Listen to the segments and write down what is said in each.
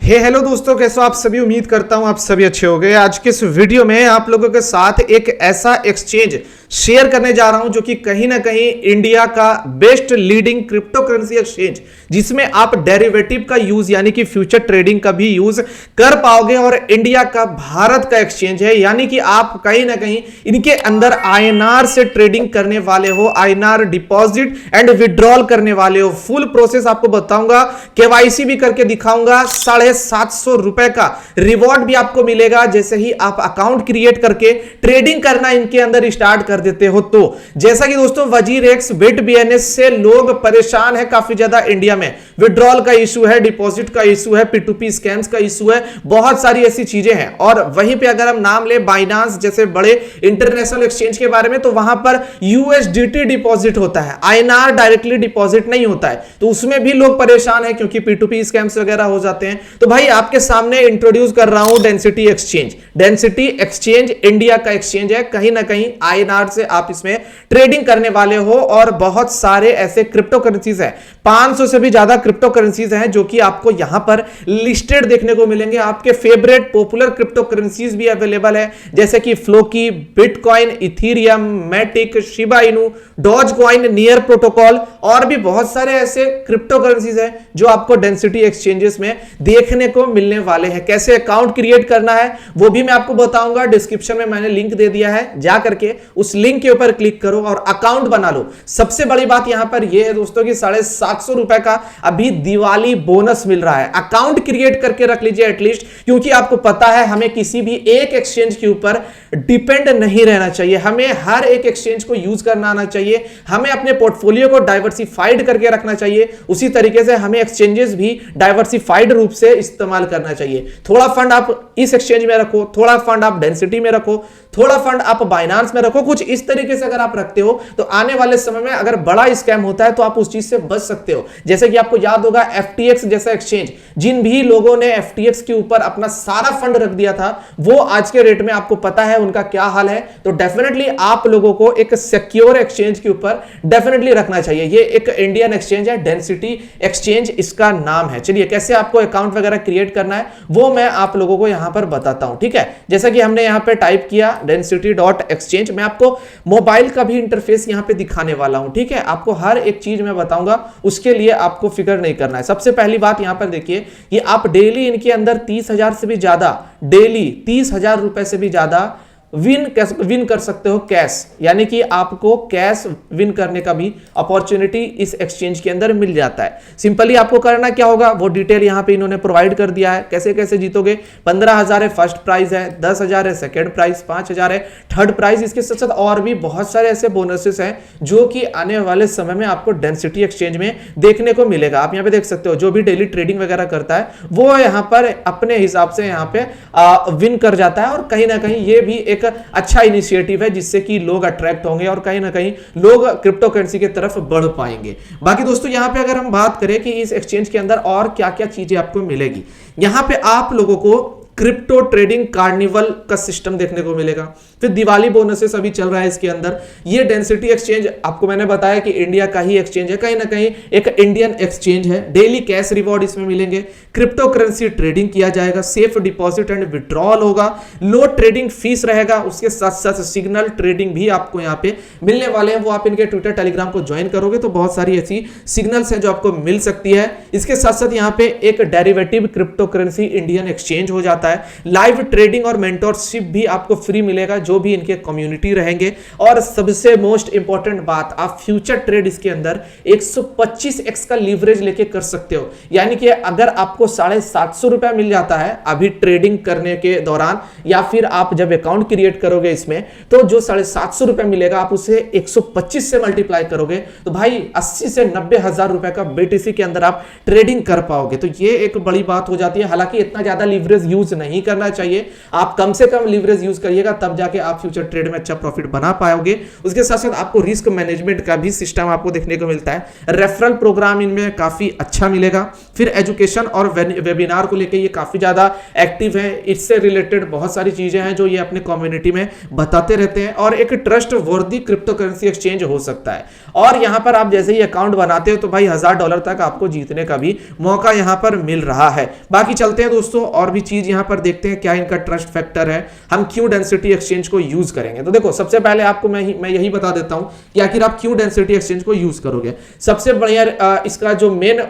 Hello दोस्तों, कैसे हो आप सभी। उम्मीद करता हूं आप सभी अच्छे हो गए। आज के इस वीडियो में आप लोगों के साथ एक ऐसा एक्सचेंज शेयर करने जा रहा हूं जो कि कहीं ना कहीं इंडिया का best leading crypto currency exchange, जिसमें आप डेरिवेटिव का यूज यानी कि फ्यूचर ट्रेडिंग का भी यूज कर पाओगे। और इंडिया का भारत का एक्सचेंज है, यानी कि आप कहीं ना कहीं इनके अंदर आईएनआर से ट्रेडिंग करने वाले हो, आईएनआर डिपॉजिट एंड विड्रॉल करने वाले हो। फुल प्रोसेस आपको बताऊंगा, केवाईसी भी करके दिखाऊंगा। 750 रुपए का रिवॉर्ड भी आपको मिलेगा जैसे ही आप अकाउंट क्रिएट करके ट्रेडिंग करना इनके अंदर स्टार्ट कर देते हो। तो जैसा कि दोस्तों वजीरेक्स बिट बीएनएस से लोग परेशान है काफी ज्यादा इंडिया में। विड्रॉल का इशू है, डिपॉजिट का इशू है, P2P स्कैम्स का इशू है, बहुत सारी ऐसी चीजें हैं। और वहीं पे अगर हम नाम ले बाइनांस जैसे बड़े इंटरनेशनल एक्सचेंज के बारे में, तो वहां पर यूएसडीटी डिपॉजिट होता है, आईएनआर डायरेक्टली डिपॉजिट नहीं होता है। तो उसमें भी लोग परेशान है क्योंकि P2P स्कैम्स वगैरह हो जाते हैं। तो भाई आपके सामने इंट्रोड्यूस कर रहा हूं density exchange. Density exchange India का एक्सचेंज है, कहीं ना कहीं आईएनआर से आप इसमें ट्रेडिंग करने वाले हो। और बहुत सारे ऐसे क्रिप्टो करेंसीज है, 500 से भी ज्यादा क्रिप्टो करेंसीज हैं जो कि आपको यहां पर लिस्टेड देखने को मिलेंगे। आपके फेवरेट पॉपुलर क्रिप्टो करेंसीज भी अवेलेबल है जैसे कि Floki, bitcoin, Ethereum, Matic, Shiba Inu, Dogecoin, Near protocol और भी बहुत सारे ऐसे क्रिप्टो करेंसीज हैं जो आपको डेंसिटी एक्सचेंजेस में देखने को मिलने वाले हैं। कैसे अकाउंट क्रिएट करना है वो भी मैं आपको बताऊंगा। डिस्क्रिप्शन में मैंने लिंक दे दिया है, जा करके उस लिंक के ऊपर क्लिक करो और अकाउंट बना लो। सबसे बड़ी बात यहां पर यह है दोस्तों कि 750 रुपए का अभी दिवाली बोनस मिल रहा है। अकाउंट क्रिएट करके रख लीजिए एटलीस्ट, क्योंकि आपको पता है हमें किसी भी एक एक्सचेंज के ऊपर डिपेंड नहीं रहना चाहिए। हमें हर एक एक्सचेंज को यूज करना आना चाहिए, हमें अपने पोर्टफोलियो को डाइवर्सिफाइड करके रखना चाहिए। उसी तरीके से हमें एक्सचेंजेस भी डाइवर्सिफाइड रूप से इस्तेमाल करना चाहिए। थोड़ा फंड आप इस एक्सचेंज में रखो, थोड़ा फंड आप डेंसिटी में रखो, थोड़ा फंड आप बाइनांस में रखो। कुछ इस तरीके से अगर आप रखते हो तो आने वाले समय में अगर बड़ा स्कैम होता है तो आप उस चीज से बच सकते हो। जैसे कि आपको याद होगा FTX जैसा एक्सचेंज, जिन भी लोगों ने FTX के ऊपर अपना सारा फंड रख दिया था, वो आज के रेट में आपको पता है उनका क्या हाल है। तो डेफिनेटली आप लोगों को एक सिक्योर एक्सचेंज के ऊपर डेफिनेटली रखना चाहिए। ये एक इंडियन एक्सचेंज है, डेंसिटी एक्सचेंज इसका नाम है। चलिए कैसे आपको अकाउंट वगैरह क्रिएट करना है वो मैं आप लोगों को यहां पर बताता हूं, ठीक है। जैसा कि हमने यहां पे टाइप किया density.exchange, मैं आपको मोबाइल का भी इंटरफेस यहां पे दिखाने वाला हूं, ठीक है। आपको हर एक चीज मैं बताऊंगा, उसके लिए आपको फिक्र नहीं करना है। सबसे पहली बात यहां पर देखिए, ये आप डेली इनके अंदर 30,000 से भी ज्यादा, डेली 30,000 रुपए से भी ज्यादा विन कर सकते हो कैश, यानी कि आपको कैश विन करने का भी अपॉर्चुनिटी इस एक्सचेंज के अंदर मिल जाता है। सिंपली आपको करना क्या होगा वो डिटेल यहां पे इन्होंने प्रोवाइड कर दिया है। कैसे कैसे जीतोगे, 15,000 है फर्स्ट प्राइज है, 10,000 है सेकंड प्राइज, 5,000 है थर्ड प्राइज। इसके साथ साथ और भी बहुत सारे ऐसे बोनसेस हैं जो कि आने वाले समय में आपको डेंसिटी एक्सचेंज में देखने को मिलेगा। आप यहां पे देख सकते हो, जो भी डेली ट्रेडिंग वगैरह करता है वो यहां पर अपने हिसाब से यहां पे विन कर जाता है। और कहीं ना कहीं ये भी एक अच्छा इनिशिएटिव है जिससे कि लोग अट्रैक्ट होंगे और कहीं ना कहीं लोग क्रिप्टो करेंसी की तरफ बढ़ पाएंगे। बाकी दोस्तों यहां पे अगर हम बात करें कि इस एक्सचेंज के अंदर और क्या क्या चीजें आपको मिलेगी, यहां पे आप लोगों को क्रिप्टो ट्रेडिंग कार्निवल का सिस्टम देखने को मिलेगा। फिर दिवाली बोनसेस अभी चल रहा है इसके अंदर। ये डेंसिटी एक्सचेंज आपको मैंने बताया कि इंडिया का ही एक्सचेंज है, कहीं ना कहीं एक इंडियन एक्सचेंज है। डेली कैश रिवॉर्ड इसमें मिलेंगे, क्रिप्टो करेंसी ट्रेडिंग किया जाएगा, सेफ डिपॉजिट एंड विड्रॉल होगा, लो ट्रेडिंग फीस रहेगा। उसके साथ साथ सिग्नल ट्रेडिंग भी आपको यहाँ पे मिलने वाले हैं। वो आप इनके ट्विटर टेलीग्राम को ज्वाइन करोगे तो बहुत सारी ऐसी सिग्नल्स हैं जो आपको मिल सकती है। इसके साथ साथ यहाँ पे एक derivative crypto currency Indian exchange हो जाता है। लाइव ट्रेडिंग और मेंटरशिप भी आपको फ्री मिलेगा जो भी इनके कम्युनिटी रहेंगे। और सबसे मोस्ट इंपॉर्टेंट बात, आप फ्यूचर ट्रेड इसके अंदर 125x का लीवरेज लेके कर सकते हो। यानी कि अगर आपको 750 रुपया मिल जाता है अभी ट्रेडिंग करने के दौरान, या फिर आप जब अकाउंट क्रिएट करोगे इसमें, तो जो 750 रुपया मिलेगा आप उसे 125 से मल्टीप्लाई करोगे तो भाई 80 से 90 हजार रुपए का BTC के अंदर आप ट्रेडिंग कर पाओगे। तो ये एक बड़ी बात हो जाती है। हालांकि इतना ज्यादा लीवरेज यूज नहीं करना चाहिए। आप कम से कम लीवरेज यूज करिएगा, तब जाके आप फ्यूचर ट्रेड में अच्छा प्रॉफिट बना पाओगे। उसके साथ साथ आपको रिस्क मैनेजमेंट का भी सिस्टम आपको देखने को मिलता है। रेफरल प्रोग्राम इनमें काफी अच्छा मिलेगा। फिर एजुकेशन और वेबिनार को लेकर ये काफी ज्यादा एक्टिव है। इससे रिलेटेड बहुत सारी चीजें हैं जो ये अपने कम्युनिटी में बताते रहते हैं, और एक ट्रस्ट वर्दी क्रिप्टो करेंसी एक्सचेंज हो सकता है। और यहां पर आप जैसे ही अकाउंट बनाते हो तो भाई $1000 तक आपको जीतने का भी मौका यहां पर मिल रहा है। बाकी चलते हैं दोस्तों और भी चीज यहां पर देखते हैं क्या इनका ट्रस्ट फैक्टर है, हम क्यों डेंसिटी एक्सचेंज को यूज करेंगे। तो देखो, सबसे पहले आपको मैं यही बता देता हूं कि आखिर आप क्यों डेंसिटी एक्सचेंज को यूज करोगे। सबसे बढ़िया इसका जो मेन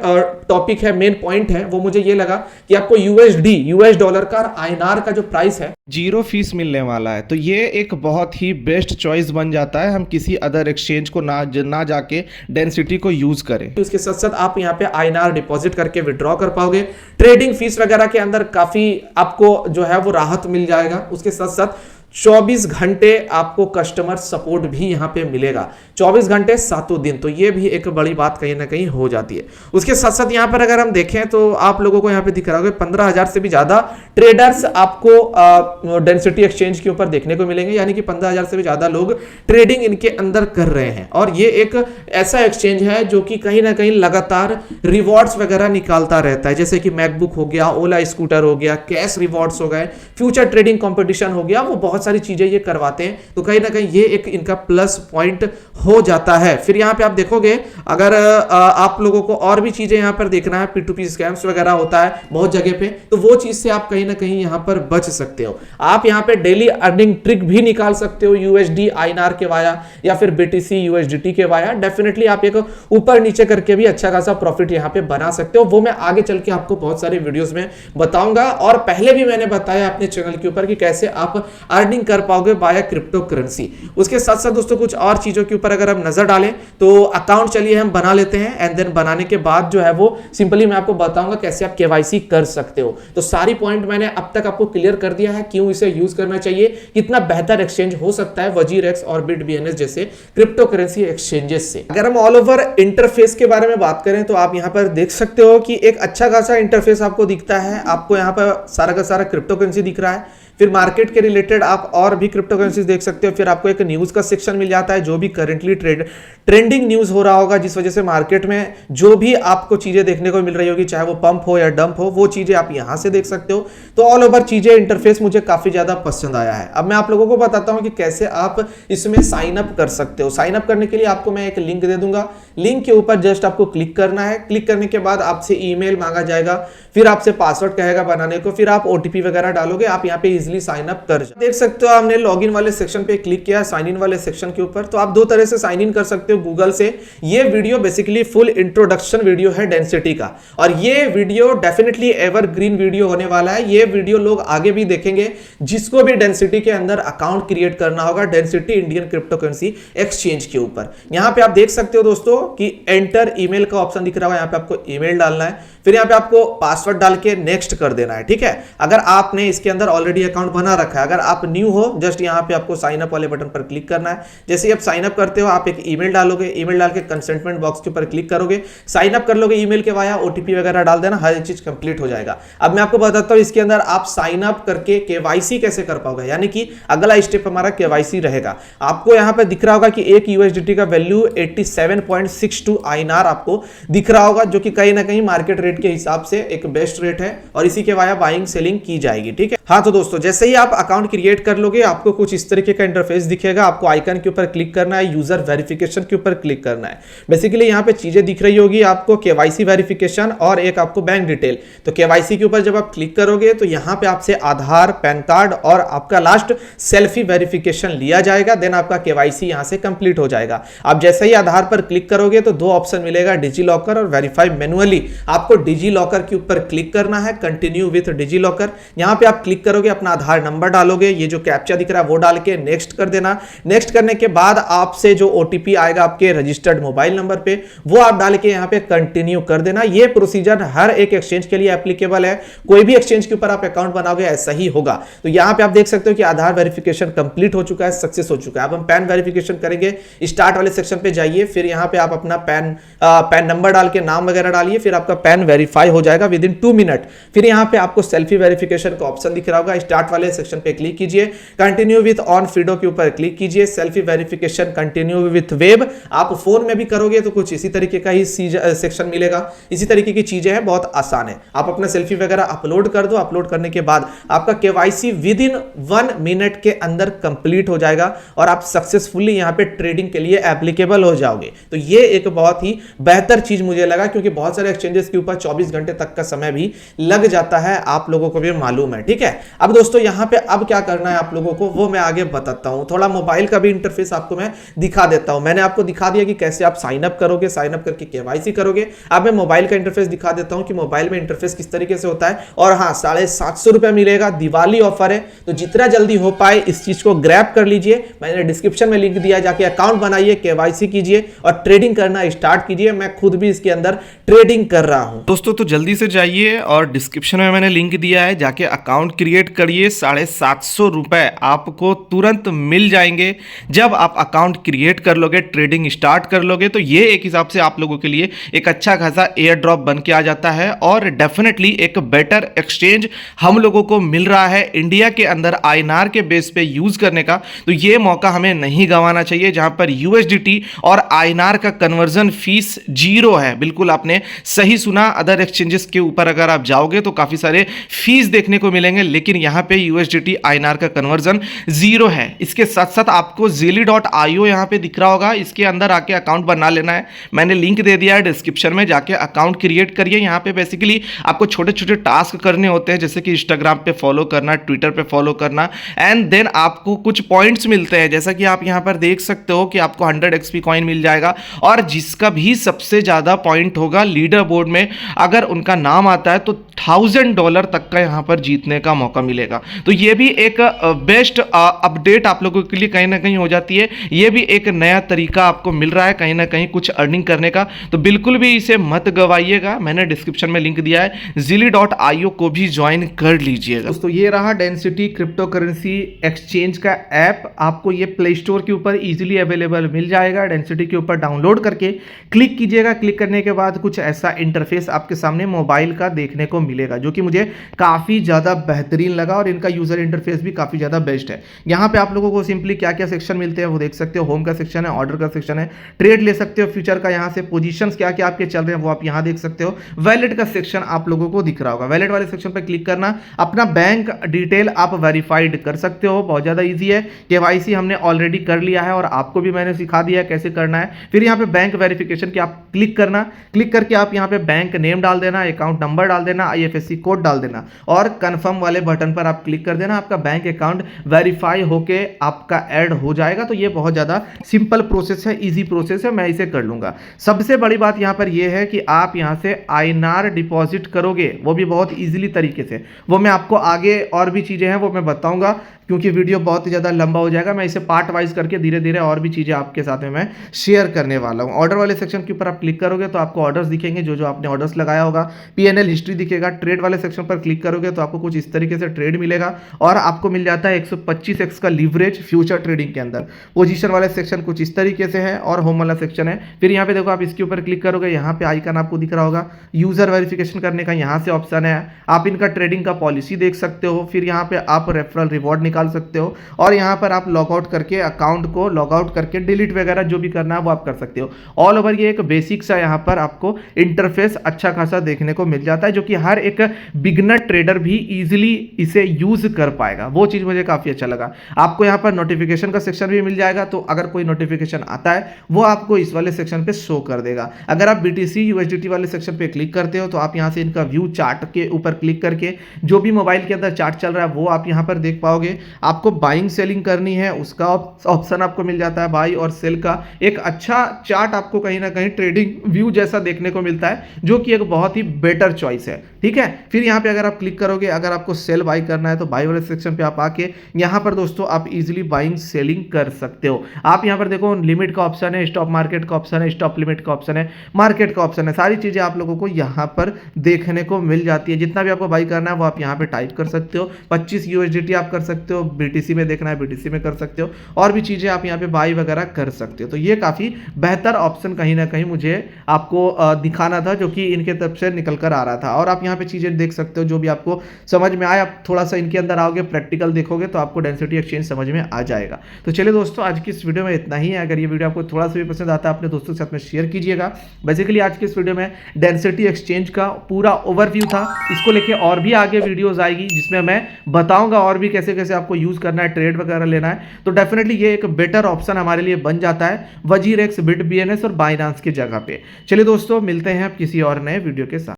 टॉपिक है, मेन पॉइंट है, वो मुझे ये लगा कि आपको यूएस डॉलर का और आईएनआर का जो प्राइस है 0 फीस मिलने वाला है। तो ये एक बहुत ही बेस्ट चॉइस बन जाता है, हम किसी अदर एक्सचेंज को ना जाके डेंसिटी को यूज करें। उसके साथ साथ आप यहाँ पे आईएनआर डिपॉजिट करके विड्रॉ कर पाओगे। ट्रेडिंग फीस वगैरह के अंदर काफी आपको जो है वो राहत मिल जाएगा। उसके साथ साथ 24 घंटे आपको कस्टमर सपोर्ट भी यहां पे मिलेगा, 24 घंटे 7 दिन। तो ये भी एक बड़ी बात कहीं ना कहीं हो जाती है। उसके साथ साथ यहां पर अगर हम देखें तो आप लोगों को यहां पे दिख रहा होगा 15,000 से भी ज्यादा ट्रेडर्स आपको डेंसिटी एक्सचेंज के ऊपर देखने को मिलेंगे, यानी कि 15,000 से भी ज्यादा लोग ट्रेडिंग इनके अंदर कर रहे हैं। और ये एक ऐसा एक्सचेंज है जो कि कहीं ना कहीं लगातार रिवॉर्ड्स वगैरह निकालता रहता है, जैसे कि मैकबुक हो गया, ओला स्कूटर हो गया, कैश रिवॉर्ड्स हो गए, फ्यूचर ट्रेडिंग कॉम्पिटिशन हो गया, वो बहुत सारी चीजें ये करवाते हैं। तो कहीं ना कहीं ये एक इनका प्लस पॉइंट हो जाता है। फिर यहां पे आप देखोगे, अगर आप लोगों को और भी चीजें यहां पर देखना है, P2P स्कैम्स वगैरह होता है बहुत जगह पे, तो वो चीज से आप कहीं ना कहीं यहां पर बच सकते हो। आप यहां पे डेली अर्निंग ट्रिक भी निकाल सकते हो, USD INR के वाया या फिर BTC USDT के वाया। डेफिनेटली आप एक ऊपर नीचे करके भी अच्छा खासा प्रॉफिट यहां पे बना सकते हो। वो मैं आगे चल के आपको बहुत सारे वीडियोस में बताऊंगा, और पहले भी मैंने बताया अपने चैनल के ऊपर कि कैसे आप अर्निंग कर पाओगे बाय क्रिप्टो करेंसी। उसके साथ साथ दोस्तों कुछ और चीजों के ऊपर अगर हम नजर डालें तो अकाउंट चलिए हम बना लेते हैं, एंड देन बनाने के बाद जो है वो सिंपली मैं आपको बताऊंगा कैसे आप केवाईसी कर सकते हो। तो सारी पॉइंट मैंने अब तक आपको क्लियर कर दिया है, क्यों इसे यूज करना चाहिए, कितना बेहतर एक्सचेंज हो सकता है वजीरेक्स और BitBNS जैसे क्रिप्टो करेंसी एक्सचेंजेस से। अगर हम ऑल ओवर इंटरफेस के बारे में बात करें तो आप यहां पर देख सकते हो कि एक अच्छा खासा इंटरफेस आपको दिखता है। आपको यहां पर सारा का सारा क्रिप्टो करेंसी दिख रहा है। फिर मार्केट के रिलेटेड आप और भी क्रिप्टो करेंसीज देख सकते हो। फिर आपको एक न्यूज का सेक्शन मिल जाता है, जो भी करेंटली ट्रेंडिंग न्यूज हो रहा होगा, जिस वजह से मार्केट में जो भी आपको चीजें देखने को मिल रही होगी, चाहे वो पंप हो या डंप हो, वो चीजें आप यहां से देख सकते हो। तो ऑल ओवर चीजें, इंटरफेस मुझे काफी ज्यादा पसंद आया है। अब मैं आप लोगों को बताता हूं कि कैसे आप इसमें साइन अप कर सकते हो। साइन अप करने के लिए आपको मैं एक लिंक दे दूंगा, लिंक के ऊपर जस्ट आपको क्लिक करना है। क्लिक करने के बाद आपसे ईमेल मांगा जाएगा, फिर आपसे पासवर्ड कहेगा बनाने को, फिर आप OTP वगैरह डालोगे, आप यहाँ पे इजीली साइन अप कर देख सकते हो। हमने लॉगिन वाले सेक्शन पे क्लिक किया, साइन इन वाले सेक्शन के ऊपर। तो आप दो तरह से साइन इन कर सकते हो गूगल से। ये video basically full introduction video है डेंसिटी का, और ये वीडियो डेफिनेटली एवरग्रीन वीडियो होने वाला है। ये वीडियो लोग आगे भी देखेंगे, जिसको भी डेंसिटी के अंदर अकाउंट क्रिएट करना होगा, density Indian crypto currency exchange के ऊपर। यहां पे आप देख सकते हो दोस्तों कि एंटर ईमेल का ऑप्शन दिख रहा है, यहां पे आपको ईमेल डालना है, फिर यहां पे आपको पासवर्ड डाल के नेक्स्ट कर देना है, ठीक है। अगर आपने इसके अंदर ऑलरेडी अकाउंट बना रखा है, अगर आप न्यू हो, जस्ट यहां पे आपको साइन अप वाले बटन पर क्लिक करना है। जैसे ही आप साइन अप करते हो, आप एक ईमेल डालोगे, ईमेल डाल के कंसेंटमेंट बॉक्स के ऊपर क्लिक करोगे, साइन अप कर लोगे ईमेल के वाया, OTP वगैरह डाल देना, हर चीज कंप्लीट हो जाएगा। अब मैं आपको बताता हूं इसके अंदर आप साइन अप करके केवाईसी कैसे कर पाओगे, यानी कि अगला स्टेप हमारा केवाईसी रहेगा। आपको यहां पे दिख रहा होगा कि एक USDT का वैल्यू 87.62 INR आपको दिख रहा होगा, जो कि कहीं ना कहीं मार्केट रेट के हिसाब से एक बेस्ट रेट है, और इसी के वाया बाइंग सेलिंग की जाएगी, ठीक है। हाँ, तो दोस्तों जैसे ही आप अकाउंट क्रिएट कर लोगे, आपको कुछ इस तरीके का इंटरफेस दिखेगा। आपको आइकन के ऊपर क्लिक करना है, यूजर वेरिफिकेशन के ऊपर क्लिक करना है। बेसिकली यहाँ पे चीजें दिख रही होगी आपको, केवाईसी वेरिफिकेशन और एक आपको बैंक डिटेल। तो केवाईसी के ऊपर जब आप क्लिक करोगे तो यहाँ पे आपसे आधार, पैन कार्ड और आपका लास्ट सेल्फी वेरिफिकेशन लिया जाएगा, देन आपका केवाईसी यहाँ से कंप्लीट हो जाएगा। आप जैसे ही आधार पर क्लिक करोगे तो दो ऑप्शन मिलेगा, डिजी लॉकर और वेरीफाई मैनुअली। आपको डिजी लॉकर के ऊपर क्लिक करना है, कंटिन्यू विथ डिजी लॉकर। यहाँ पे आप क्लिक करोगे, अपना अपना आधार नंबर डालोगे, ये जो कैप्चा दिख रहा है वो डाल के नेक्स्ट कर देना। नेक्स्ट करने के बाद आपसे जो ओटीपी आएगा आपके रजिस्टर्ड मोबाइल नंबर पे, वो आप डाल के यहां पे कंटिन्यू कर देना। ये प्रोसीजर हर एक एक्सचेंज के लिए एप्लीकेबल है, कोई भी एक्सचेंज के ऊपर आप अकाउंट बनाओगे ऐसा ही होगा। तो यहां पे आप देख सकते हो कि आधार वेरिफिकेशन कंप्लीट हो चुका है, सक्सेस हो चुका है। अब हम पैन वेरिफिकेशन करेंगे। स्टार्ट वाले सेक्शन पे जाइए, फिर यहां पे आप अपना पैन नंबर डाल के नाम वगैरह डालिए, फिर आपका पैन वेरीफाई हो जाएगा विद इन 2 मिनट। फिर यहां पे आपको सेल्फी वेरिफिकेशन का ऑप्शन दिख रहा होगा, स्टार्ट वाले सेक्शन पे क्लिक कीजिए, कंटिन्यू विथ ऑन फिडो के ऊपर क्लिक कीजिए, selfie verification continue with web. आप फोन में भी करोगे तो कुछ इसी तरीके का ही सेक्शन मिलेगा, इसी तरीके की चीजें हैं, बहुत आसान है। आप अपना सेल्फी वगैरह अपलोड कर दो, अपलोड करने के बाद आपका केवाईसी विद इन 1 मिनट के अंदर कंप्लीट हो जाएगा और आप सक्सेसफुली यहां पे ट्रेडिंग के लिए एप्लीकेबल हो जाओगे। तो ये एक बहुत ही बेहतर चीज मुझे लगा, क्योंकि बहुत सारे एक्सचेंजेस के ऊपर 24 घंटे तक का समय भी लग जाता है, आप लोगों को भी मालूम है। ठीक है, अब दोस्तों यहां पे अब क्या करना है आप लोगों को वो मैं आगे बताता हूं। थोड़ा मोबाइल का भी इंटरफेस आपको मैं दिखा देता हूं। मैंने आपको दिखा दिया कि कैसे आप साइन अप करोगे, साइन अप करके केवाईसी करोगे। अब मैं मोबाइल का इंटरफेस दिखा देता हूं कि मोबाइल में इंटरफेस किस तरीके से होता है। और हाँ, 750 रुपए मिलेगा, दिवाली ऑफर है, तो जितना जल्दी हो पाए इस चीज को ग्रैब कर लीजिए। मैंने डिस्क्रिप्शन में लिंक दिया, जाके अकाउंट बनाइए, केवाईसी कीजिए और ट्रेडिंग करना स्टार्ट कीजिए। मैं खुद भी इसके अंदर ट्रेडिंग कर रहा हूं। दोस्तों तो जल्दी से जाइए और डिस्क्रिप्शन में मैंने लिंक दिया है, जाके अकाउंट क्रिएट करिए। 750 रुपए आपको तुरंत मिल जाएंगे जब आप अकाउंट क्रिएट कर लोगे, ट्रेडिंग स्टार्ट कर लोगे। तो ये एक हिसाब से आप लोगों के लिए एक अच्छा खासा एयर ड्रॉप बन के आ जाता है और डेफिनेटली एक बेटर एक्सचेंज हम लोगों को मिल रहा है इंडिया के अंदर आईएनआर के बेस पे यूज करने का। तो ये मौका हमें नहीं गंवाना चाहिए, जहां पर यूएसडीटी और आईएनआर का कन्वर्जन फीस 0 है। बिल्कुल आपने सही सुना, अदर एक्सचेंजेस के ऊपर अगर आप जाओगे तो काफी सारे फीस देखने को मिलेंगे, लेकिन यहां पे यूएसडीटी आईएनआर का कन्वर्जन 0 है। इसके साथ साथ आपको zili.io यहां पे दिख रहा होगा, इसके अंदर आके अकाउंट बना लेना है। मैंने लिंक दे दिया है डिस्क्रिप्शन में, जाके अकाउंट क्रिएट करिए। यहां पे बेसिकली आपको छोटे छोटे टास्क करने होते हैं, जैसे कि इंस्टाग्राम पे फॉलो करना, ट्विटर पे फॉलो करना, एंड देन आपको कुछ पॉइंट्स मिलते हैं। जैसा कि आप यहां पर देख सकते हो कि आपको 100 एक्सपी कॉइन मिल जाएगा और जिसका भी सबसे ज्यादा पॉइंट होगा लीडर बोर्ड में, अगर उनका नाम आता है तो $1000 तक का यहां पर जीतने का मौका मिलेगा। तो ये भी एक बेस्ट अपडेट आप लोगों के लिए कहीं ना कहीं हो जाती है। ये भी एक नया तरीका आपको मिल रहा है कहीं ना कहीं कुछ अर्निंग करने का, तो बिल्कुल भी इसे मत गवाइएगा। मैंने डिस्क्रिप्शन में लिंक दिया है, zili.io को भी ज्वाइन कर लीजिएगा। दोस्तों ये रहा डेंसिटी क्रिप्टो करेंसी एक्सचेंज का ऐप। आपको ये प्ले स्टोर के ऊपर इजीली अवेलेबल मिल जाएगा। डेंसिटी के ऊपर डाउनलोड करके क्लिक कीजिएगा। क्लिक करने के बाद कुछ ऐसा इंटरफेस आपके सामने मोबाइल का देखने को मिलेगा, जो कि मुझे काफी ज्यादा बेहतरीन लगा और इनका यूजर इंटरफेस भी काफी ज्यादा बेस्ट है। यहाँ पे आप लोगों को सिंपली क्या क्या सेक्शन मिलते हैं वो देख सकते हो। होम का सेक्शन है, ऑर्डर का सेक्शन है, ट्रेड ले सकते हो फ्यूचर का, यहाँ से पोजीशंस क्या क्या आपके चल रहे हैं वो आप यहाँ देख सकते हो। वैलेट का सेक्शन आप लोगों को दिख रहा होगा, वैलेट वाले सेक्शन पर क्लिक करना, अपना बैंक डिटेल आप वेरीफाइड कर सकते हो। बहुत ज्यादा ईजी है। केवाईसी हमने ऑलरेडी कर लिया है और आपको भी मैंने सिखा दिया है कैसे करना है। फिर यहाँ पे बैंक वेरिफिकेशन की आप क्लिक करना, क्लिक करके आप यहाँ पे बैंक नेम डाल देना, अकाउंट नंबर डाल देना, आईएफएससी कोड डाल देना और कंफर्म वाले बटन पर आप क्लिक कर देना। आपका बैंक अकाउंट वेरीफाई होके आपका ऐड हो जाएगा। तो ये बहुत ज्यादा सिंपल प्रोसेस है, इजी प्रोसेस है, मैं इसे कर लूंगा। सबसे बड़ी बात यहाँ पर यह है कि आप यहाँ से आईएनआर डिपॉजिट करोगे, वो भी बहुत इजीली तरीके से। वो मैं आपको आगे और भी चीजें हैं वो मैं बताऊंगा, क्योंकि वीडियो बहुत ही ज़्यादा लंबा हो जाएगा। मैं इसे पार्ट वाइज करके धीरे धीरे और भी चीज़ें आपके साथ में मैं शेयर करने वाला हूँ। ऑर्डर वाले सेक्शन के ऊपर आप क्लिक करोगे तो आपको ऑर्डर्स दिखेंगे, जो जो आपने ऑर्डर्स लगाया होगा। पीएनएल हिस्ट्री दिखेगा। ट्रेड वाले सेक्शन पर क्लिक करोगे तो आपको कुछ इस तरीके से ट्रेड मिलेगा और आपको मिल जाता है 125x का लीवरेज फ्यूचर ट्रेडिंग के अंदर। पोजीशन वाले सेक्शन कुछ इस तरीके से है और होम वाला सेक्शन है। फिर यहाँ पे देखो, आप इसके ऊपर क्लिक करोगे, यहाँ पे आइकन आपको दिख रहा होगा यूजर वेरिफिकेशन करने का, यहाँ से ऑप्शन है। आप इनका ट्रेडिंग का पॉलिसी देख सकते हो। फिर यहाँ पे आप रेफरल रिवॉर्ड निकाल सकते हो और यहां पर आप लॉग आउट करके अकाउंट को लॉग आउट करके डिलीट वगैरह जो भी करना है वो आप कर सकते हो। ऑल ओवर ये एक बेसिक सा यहां पर आपको इंटरफेस अच्छा खासा देखने को मिल जाता है, जो कि हर एक बिगनर ट्रेडर भी इजीली इसे यूज कर पाएगा। वो चीज मुझे काफी अच्छा लगा। आपको यहां पर नोटिफिकेशन का सेक्शन भी मिल जाएगा, तो अगर कोई नोटिफिकेशन आता है वो आपको इस वाले सेक्शन पे शो कर देगा। अगर आप बीटीसी यूएसडीटी वाले सेक्शन पे क्लिक करते हो तो आप यहां से इनका व्यू चार्ट के ऊपर क्लिक करके जो भी मोबाइल के अंदर चार्ट चल रहा है वो आप यहां पर देख पाओगे। आपको बाइंग सेलिंग करनी है उसका ऑप्शन आपको मिल जाता है, बाई और सेल का एक अच्छा चार्ट आपको कहीं ना कहीं ट्रेडिंग व्यू जैसा देखने को मिलता है, जो कि एक बहुत ही बेटर चॉइस है। ठीक है, फिर यहाँ पे अगर आप क्लिक करोगे, अगर आपको सेल बाई करना है तो बाई वाले सेक्शन पे आप आके यहाँ पर दोस्तों आप इजीली बाइंग सेलिंग कर सकते हो। आप यहाँ पर देखो लिमिट का ऑप्शन है, स्टॉप मार्केट का ऑप्शन है, स्टॉप लिमिट का ऑप्शन है, मार्केट का ऑप्शन है, सारी चीजें आप लोगों को यहाँ पर देखने को मिल जाती है। जितना भी आपको बाई करना है वो आप यहाँ पे टाइप कर सकते हो। 25 USDT आप कर सकते हो, BTC में देखना है BTC में कर सकते हो, और भी चीजें आप यहाँ पे बाई वगैरह कर सकते हो। तो ये काफी बेहतर ऑप्शन कहीं ना कहीं मुझे आपको दिखाना था, जो कि इनके तरफ से निकल कर आ रहा था। और आप यहाँ पे चीजें देख सकते हो जो भी आपको समझ में आए। आप थोड़ा सा इनके अंदर आओगे, प्रैक्टिकल देखोगे तो आपको डेंसिटी एक्सचेंज समझ में आ जाएगा। तो चलिए दोस्तों, आज की इस वीडियो में इतना ही है। अगर ये वीडियो आपको थोड़ा सा भी पसंद आता है अपने दोस्तों के साथ में शेयर कीजिएगा। बेसिकली आज की इस वीडियो में डेंसिटी एक्सचेंज का पूरा ओवरव्यू था। इसको लेके और भी आगे वीडियोस आएगी जिसमें मैं बताऊंगा और भी कैसे कैसे आपको यूज करना है, ट्रेड वगैरह लेना है। तो डेफिनेटली ये एक बेटर ऑप्शन हमारे लिए बन जाता है वजीरेक्स, बिट BNS और बाइनांस की जगह पे। चलिए दोस्तों, मिलते हैं अब किसी और नए वीडियो के साथ।